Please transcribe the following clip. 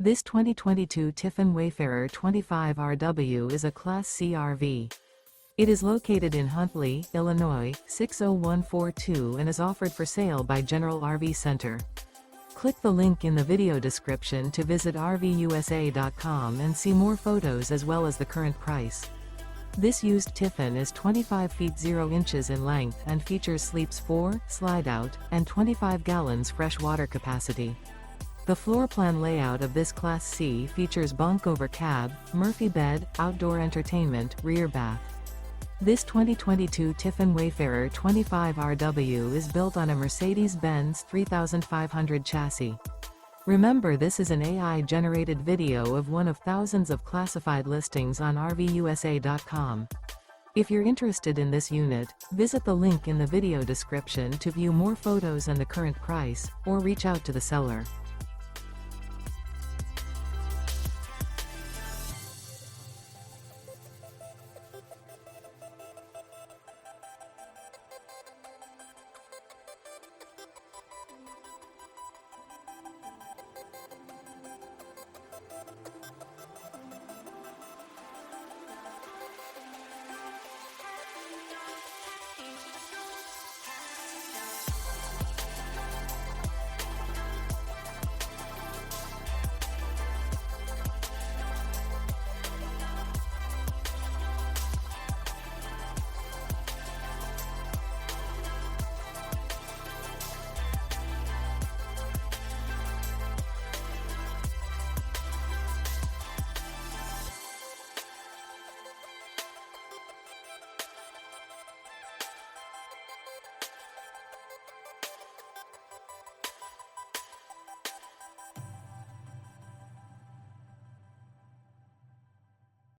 This 2022 Tiffin Wayfarer 25RW is a Class C RV. It is located in Huntley, Illinois, 60142 and is offered for sale by General RV Center. Click the link in the video description to visit RVUSA.com and see more photos as well as the current price. This used Tiffin is 25 feet 0 inches in length and features sleeps 4, Slideout, and 25 gallons fresh water capacity. The floor plan layout of this Class C features bunk over cab, Murphy bed, outdoor entertainment, rear bath. This 2022 Tiffin Wayfarer 25RW is built on a Mercedes-Benz 3500 chassis. Remember, this is an AI-generated video of one of thousands of classified listings on RVUSA.com. If you're interested in this unit, visit the link in the video description to view more photos and the current price, or reach out to the seller.